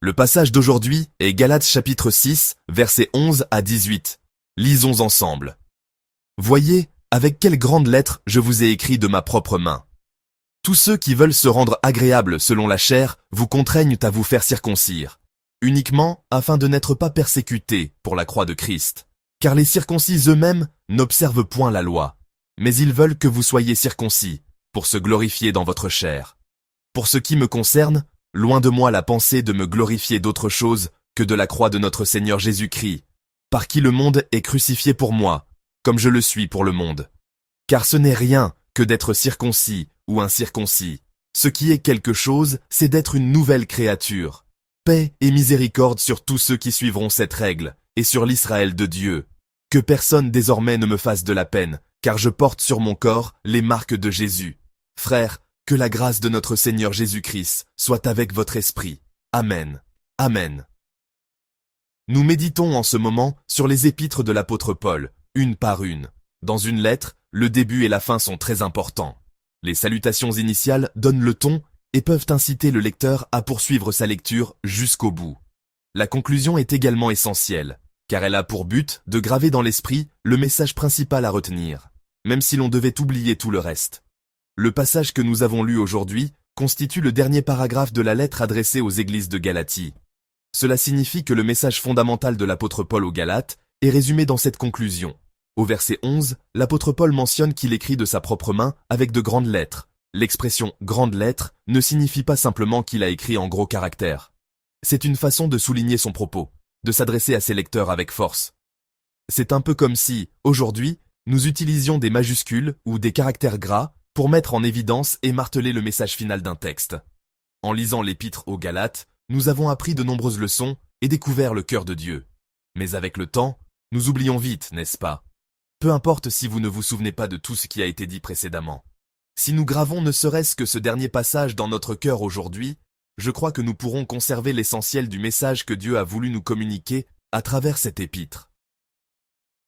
Le passage d'aujourd'hui est Galates chapitre 6, versets 11 à 18. Lisons ensemble. Voyez, avec quelles grandes lettres je vous ai écrit de ma propre main. Tous ceux qui veulent se rendre agréables selon la chair vous contraignent à vous faire circoncire, uniquement afin de n'être pas persécutés pour la croix de Christ. Car les circoncis eux-mêmes n'observent point la loi, mais ils veulent que vous soyez circoncis, pour se glorifier dans votre chair. Pour ce qui me concerne, loin de moi la pensée de me glorifier d'autre chose que de la croix de notre Seigneur Jésus-Christ, par qui le monde est crucifié pour moi, comme je le suis pour le monde. Car ce n'est rien que d'être circoncis ou incirconcis. Ce qui est quelque chose, c'est d'être une nouvelle créature. Paix et miséricorde sur tous ceux qui suivront cette règle, et sur l'Israël de Dieu. Que personne désormais ne me fasse de la peine, car je porte sur mon corps les marques de Jésus. Frères, que la grâce de notre Seigneur Jésus-Christ soit avec votre esprit. Amen. Amen. Nous méditons en ce moment sur les épîtres de l'apôtre Paul, une par une. Dans une lettre, le début et la fin sont très importants. Les salutations initiales donnent le ton et peuvent inciter le lecteur à poursuivre sa lecture jusqu'au bout. La conclusion est également essentielle, car elle a pour but de graver dans l'esprit le message principal à retenir, même si l'on devait oublier tout le reste. Le passage que nous avons lu aujourd'hui constitue le dernier paragraphe de la lettre adressée aux églises de Galatie. Cela signifie que le message fondamental de l'apôtre Paul aux Galates est résumé dans cette conclusion. Au verset 11, l'apôtre Paul mentionne qu'il écrit de sa propre main avec de grandes lettres. L'expression « grandes lettres » ne signifie pas simplement qu'il a écrit en gros caractères. C'est une façon de souligner son propos, de s'adresser à ses lecteurs avec force. C'est un peu comme si, aujourd'hui, nous utilisions des majuscules ou des caractères gras pour mettre en évidence et marteler le message final d'un texte. En lisant l'épître aux Galates, nous avons appris de nombreuses leçons et découvert le cœur de Dieu. Mais avec le temps, nous oublions vite, n'est-ce pas? Peu importe si vous ne vous souvenez pas de tout ce qui a été dit précédemment. Si nous gravons ne serait-ce que ce dernier passage dans notre cœur aujourd'hui, je crois que nous pourrons conserver l'essentiel du message que Dieu a voulu nous communiquer à travers cette épître.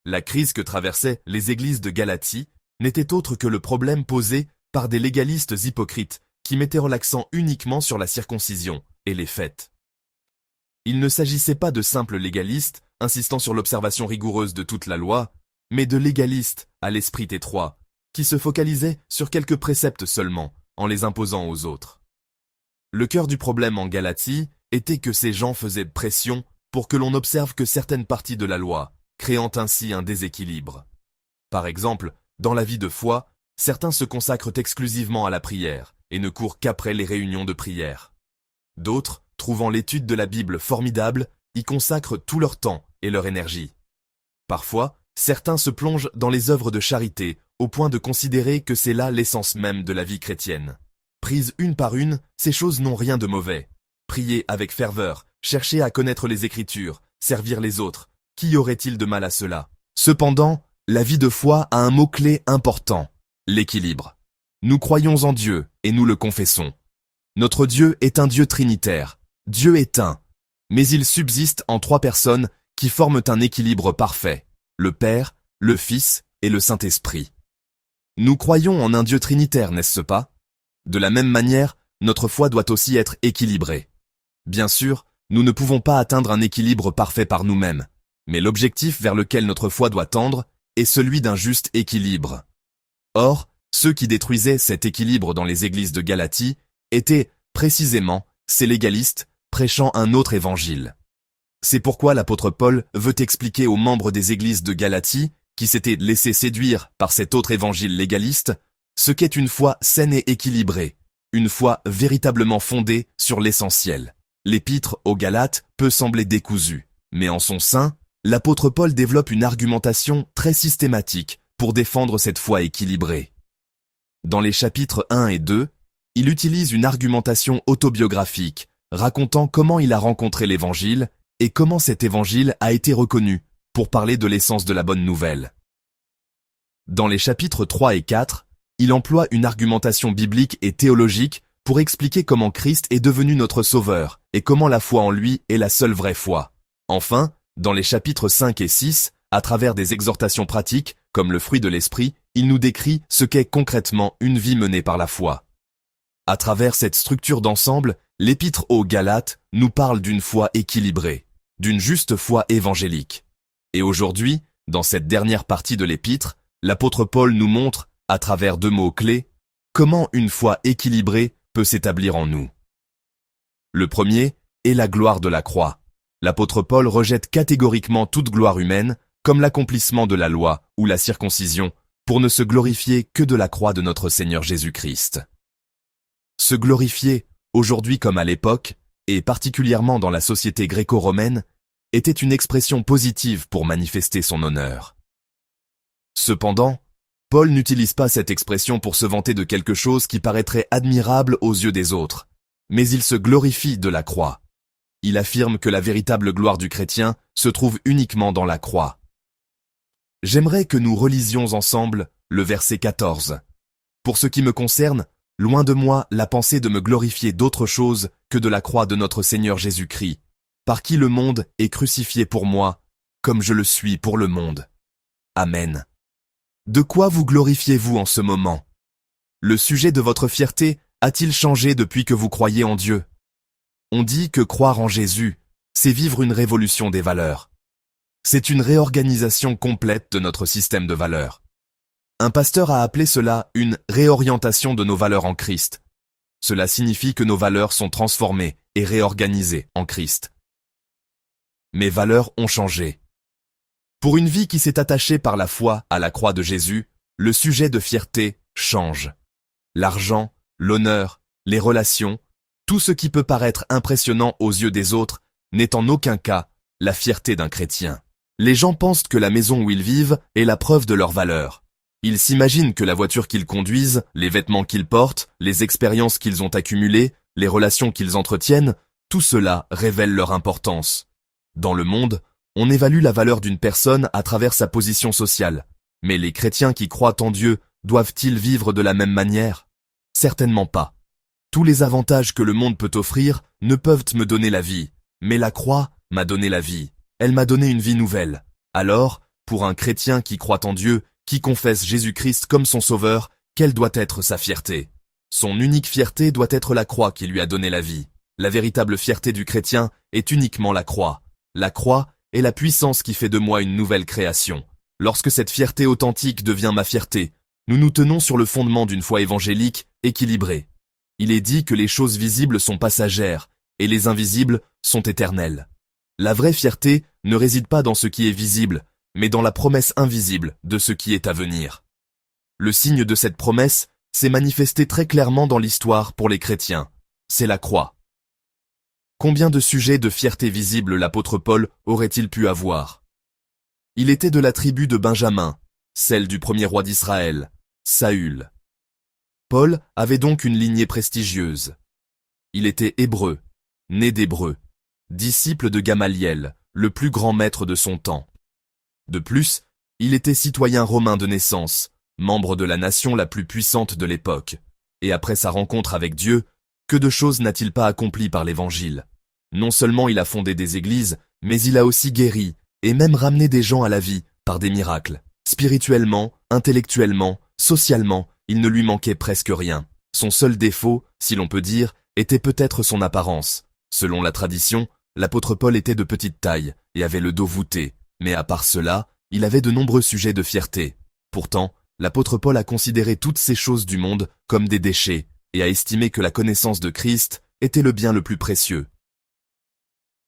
La crise que traversaient les églises de Galatie n'était autre que le problème posé par des légalistes hypocrites qui mettaient l'accent uniquement sur la circoncision et les fêtes. Il ne s'agissait pas de simples légalistes insistant sur l'observation rigoureuse de toute la loi, mais de légalistes à l'esprit étroit, qui se focalisaient sur quelques préceptes seulement, en les imposant aux autres. Le cœur du problème en Galatie était que ces gens faisaient pression pour que l'on observe que certaines parties de la loi, créant ainsi un déséquilibre. Par exemple, dans la vie de foi, certains se consacrent exclusivement à la prière et ne courent qu'après les réunions de prière. D'autres, trouvant l'étude de la Bible formidable, y consacrent tout leur temps et leur énergie. Parfois, certains se plongent dans les œuvres de charité au point de considérer que c'est là l'essence même de la vie chrétienne. Prises une par une, ces choses n'ont rien de mauvais. Prier avec ferveur, chercher à connaître les Écritures, servir les autres, qu'y aurait-il de mal à cela? Cependant, la vie de foi a un mot-clé important, l'équilibre. Nous croyons en Dieu et nous le confessons. Notre Dieu est un Dieu trinitaire. Dieu est un, mais il subsiste en trois personnes qui forment un équilibre parfait, le Père, le Fils et le Saint-Esprit. Nous croyons en un Dieu trinitaire, n'est-ce pas? De la même manière, notre foi doit aussi être équilibrée. Bien sûr, nous ne pouvons pas atteindre un équilibre parfait par nous-mêmes, mais l'objectif vers lequel notre foi doit tendre est celui d'un juste équilibre. Or, ceux qui détruisaient cet équilibre dans les églises de Galatie étaient, précisément, ces légalistes prêchant un autre évangile. C'est pourquoi l'apôtre Paul veut expliquer aux membres des églises de Galatie, qui s'étaient laissés séduire par cet autre évangile légaliste, ce qu'est une foi saine et équilibrée, une foi véritablement fondée sur l'essentiel. L'épître aux Galates peut sembler décousue, mais en son sein, l'apôtre Paul développe une argumentation très systématique pour défendre cette foi équilibrée. Dans les chapitres 1 et 2, il utilise une argumentation autobiographique, racontant comment il a rencontré l'évangile et comment cet évangile a été reconnu, pour parler de l'essence de la bonne nouvelle. Dans les chapitres 3 et 4, il emploie une argumentation biblique et théologique pour expliquer comment Christ est devenu notre sauveur et comment la foi en lui est la seule vraie foi. Enfin, dans les chapitres 5 et 6, à travers des exhortations pratiques, comme le fruit de l'esprit, il nous décrit ce qu'est concrètement une vie menée par la foi. À travers cette structure d'ensemble, l'épître aux Galates nous parle d'une foi équilibrée, d'une juste foi évangélique. Et aujourd'hui, dans cette dernière partie de l'épître, l'apôtre Paul nous montre, à travers 2 mots clés, comment une foi équilibrée peut s'établir en nous. Le premier est la gloire de la croix. L'apôtre Paul rejette catégoriquement toute gloire humaine, comme l'accomplissement de la loi ou la circoncision, pour ne se glorifier que de la croix de notre Seigneur Jésus-Christ. Se glorifier, aujourd'hui comme à l'époque, et particulièrement dans la société gréco-romaine, était une expression positive pour manifester son honneur. Cependant, Paul n'utilise pas cette expression pour se vanter de quelque chose qui paraîtrait admirable aux yeux des autres, mais il se glorifie de la croix. Il affirme que la véritable gloire du chrétien se trouve uniquement dans la croix. J'aimerais que nous relisions ensemble le verset 14. Pour ce qui me concerne, loin de moi la pensée de me glorifier d'autre chose que de la croix de notre Seigneur Jésus-Christ, par qui le monde est crucifié pour moi, comme je le suis pour le monde. Amen. De quoi vous glorifiez-vous en ce moment? Le sujet de votre fierté a-t-il changé depuis que vous croyez en Dieu? On dit que croire en Jésus, c'est vivre une révolution des valeurs. C'est une réorganisation complète de notre système de valeurs. Un pasteur a appelé cela une réorientation de nos valeurs en Christ. Cela signifie que nos valeurs sont transformées et réorganisées en Christ. Mes valeurs ont changé. Pour une vie qui s'est attachée par la foi à la croix de Jésus, le sujet de fierté change. L'argent, l'honneur, les relations, tout ce qui peut paraître impressionnant aux yeux des autres n'est en aucun cas la fierté d'un chrétien. Les gens pensent que la maison où ils vivent est la preuve de leur valeur. Ils s'imaginent que la voiture qu'ils conduisent, les vêtements qu'ils portent, les expériences qu'ils ont accumulées, les relations qu'ils entretiennent, tout cela révèle leur importance. Dans le monde, on évalue la valeur d'une personne à travers sa position sociale. Mais les chrétiens qui croient en Dieu doivent-ils vivre de la même manière? Certainement pas. Tous les avantages que le monde peut offrir ne peuvent me donner la vie, mais la croix m'a donné la vie. Elle m'a donné une vie nouvelle. Alors, pour un chrétien qui croit en Dieu, qui confesse Jésus-Christ comme son sauveur, quelle doit être sa fierté? Son unique fierté doit être la croix qui lui a donné la vie. La véritable fierté du chrétien est uniquement la croix. La croix est la puissance qui fait de moi une nouvelle création. Lorsque cette fierté authentique devient ma fierté, nous nous tenons sur le fondement d'une foi évangélique équilibrée. Il est dit que les choses visibles sont passagères et les invisibles sont éternelles. La vraie fierté ne réside pas dans ce qui est visible, mais dans la promesse invisible de ce qui est à venir. Le signe de cette promesse s'est manifesté très clairement dans l'histoire pour les chrétiens. C'est la croix. Combien de sujets de fierté visible l'apôtre Paul aurait-il pu avoir? Il était de la tribu de Benjamin, celle du premier roi d'Israël, Saül. Paul avait donc une lignée prestigieuse. Il était hébreu, né d'Hébreux, disciple de Gamaliel, le plus grand maître de son temps. De plus, il était citoyen romain de naissance, membre de la nation la plus puissante de l'époque. Et après sa rencontre avec Dieu, que de choses n'a-t-il pas accomplies par l'Évangile? Non seulement il a fondé des églises, mais il a aussi guéri, et même ramené des gens à la vie, par des miracles. Spirituellement, intellectuellement, socialement, il ne lui manquait presque rien. Son seul défaut, si l'on peut dire, était peut-être son apparence. Selon la tradition, l'apôtre Paul était de petite taille, et avait le dos voûté, mais à part cela, il avait de nombreux sujets de fierté. Pourtant, l'apôtre Paul a considéré toutes ces choses du monde comme des déchets, et a estimé que la connaissance de Christ était le bien le plus précieux.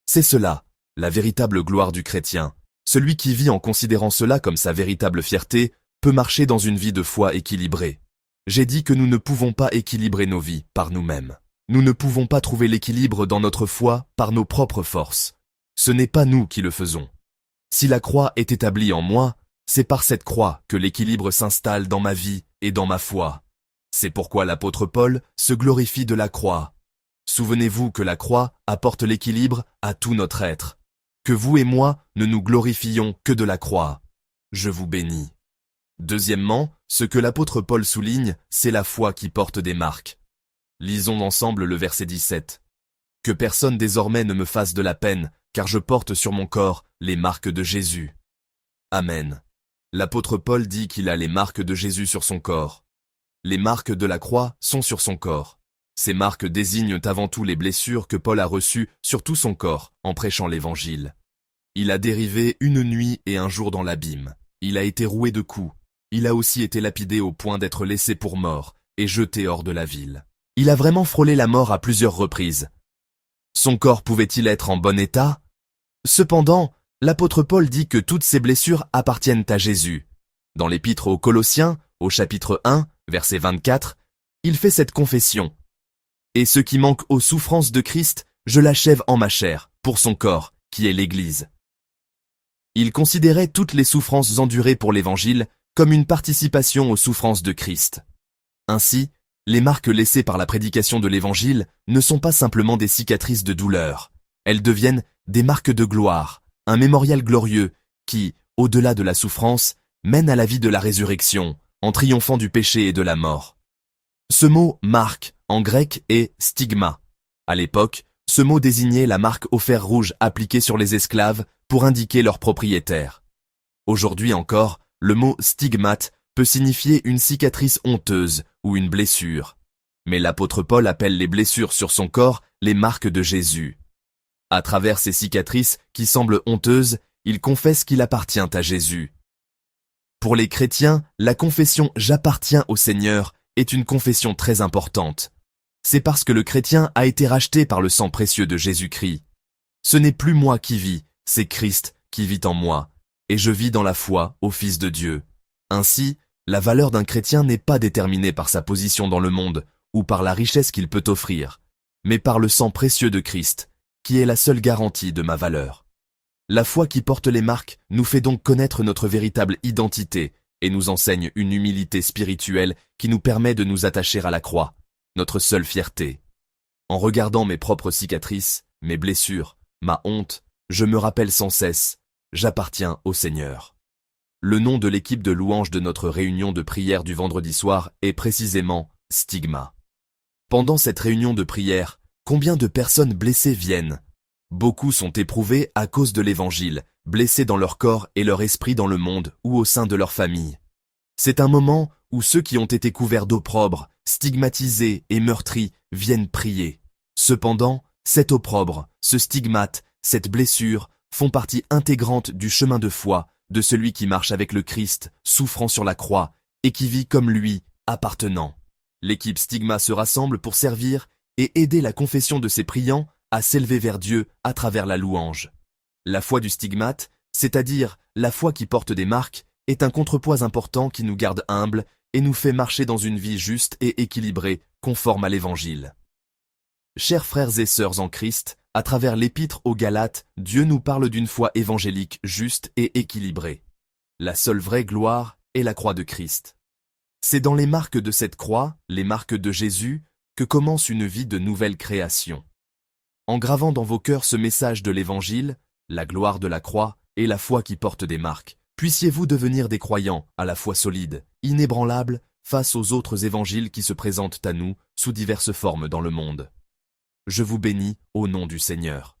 C'est cela, la véritable gloire du chrétien. Celui qui vit en considérant cela comme sa véritable fierté peut marcher dans une vie de foi équilibrée. J'ai dit que nous ne pouvons pas équilibrer nos vies par nous-mêmes. Nous ne pouvons pas trouver l'équilibre dans notre foi par nos propres forces. Ce n'est pas nous qui le faisons. Si la croix est établie en moi, c'est par cette croix que l'équilibre s'installe dans ma vie et dans ma foi. C'est pourquoi l'apôtre Paul se glorifie de la croix. Souvenez-vous que la croix apporte l'équilibre à tout notre être. Que vous et moi ne nous glorifions que de la croix. Je vous bénis. Deuxièmement, ce que l'apôtre Paul souligne, c'est la foi qui porte des marques. Lisons ensemble le verset 17. « Que personne désormais ne me fasse de la peine, car je porte sur mon corps les marques de Jésus. » Amen. L'apôtre Paul dit qu'il a les marques de Jésus sur son corps. Les marques de la croix sont sur son corps. Ces marques désignent avant tout les blessures que Paul a reçues sur tout son corps en prêchant l'Évangile. Il a dérivé une nuit et un jour dans l'abîme. Il a été roué de coups. Il a aussi été lapidé au point d'être laissé pour mort et jeté hors de la ville. Il a vraiment frôlé la mort à plusieurs reprises. Son corps pouvait-il être en bon état? Cependant, l'apôtre Paul dit que toutes ces blessures appartiennent à Jésus. Dans l'épître aux Colossiens, au chapitre 1, verset 24, il fait cette confession. « Et ce qui manque aux souffrances de Christ, je l'achève en ma chair, pour son corps, qui est l'Église. » Il considérait toutes les souffrances endurées pour l'Évangile comme une participation aux souffrances de Christ. Ainsi, les marques laissées par la prédication de l'Évangile ne sont pas simplement des cicatrices de douleur. Elles deviennent des marques de gloire, un mémorial glorieux qui, au-delà de la souffrance, mène à la vie de la résurrection, en triomphant du péché et de la mort. Ce mot « marque » en grec est « stigma ». À l'époque, ce mot désignait la marque au fer rouge appliquée sur les esclaves pour indiquer leur propriétaire. Aujourd'hui encore, le mot « stigmate » peut signifier une cicatrice honteuse ou une blessure. Mais l'apôtre Paul appelle les blessures sur son corps les marques de Jésus. À travers ces cicatrices qui semblent honteuses, il confesse qu'il appartient à Jésus. Pour les chrétiens, la confession « J'appartiens au Seigneur » est une confession très importante. C'est parce que le chrétien a été racheté par le sang précieux de Jésus-Christ. Ce n'est plus moi qui vis, c'est Christ qui vit en moi, et je vis dans la foi au Fils de Dieu. Ainsi, la valeur d'un chrétien n'est pas déterminée par sa position dans le monde ou par la richesse qu'il peut offrir, mais par le sang précieux de Christ, qui est la seule garantie de ma valeur. La foi qui porte les marques nous fait donc connaître notre véritable identité et nous enseigne une humilité spirituelle qui nous permet de nous attacher à la croix, notre seule fierté. En regardant mes propres cicatrices, mes blessures, ma honte, je me rappelle sans cesse, j'appartiens au Seigneur. Le nom de l'équipe de louanges de notre réunion de prière du vendredi soir est précisément Stigma. Pendant cette réunion de prière, combien de personnes blessées viennent? Beaucoup sont éprouvés à cause de l'Évangile, blessés dans leur corps et leur esprit dans le monde ou au sein de leur famille. C'est un moment où ceux qui ont été couverts d'opprobre, stigmatisés et meurtris viennent prier. Cependant, cet opprobre, ce stigmate, cette blessure font partie intégrante du chemin de foi de celui qui marche avec le Christ, souffrant sur la croix, et qui vit comme lui, appartenant. L'équipe Stigma se rassemble pour servir et aider la confession de ses priants à s'élever vers Dieu à travers la louange. La foi du stigmate, c'est-à-dire la foi qui porte des marques, est un contrepoids important qui nous garde humbles et nous fait marcher dans une vie juste et équilibrée, conforme à l'Évangile. Chers frères et sœurs en Christ, à travers l'épître aux Galates, Dieu nous parle d'une foi évangélique juste et équilibrée. La seule vraie gloire est la croix de Christ. C'est dans les marques de cette croix, les marques de Jésus, que commence une vie de nouvelle création. En gravant dans vos cœurs ce message de l'Évangile, la gloire de la croix et la foi qui porte des marques, puissiez-vous devenir des croyants à la fois solides, inébranlables, face aux autres évangiles qui se présentent à nous sous diverses formes dans le monde. Je vous bénis au nom du Seigneur.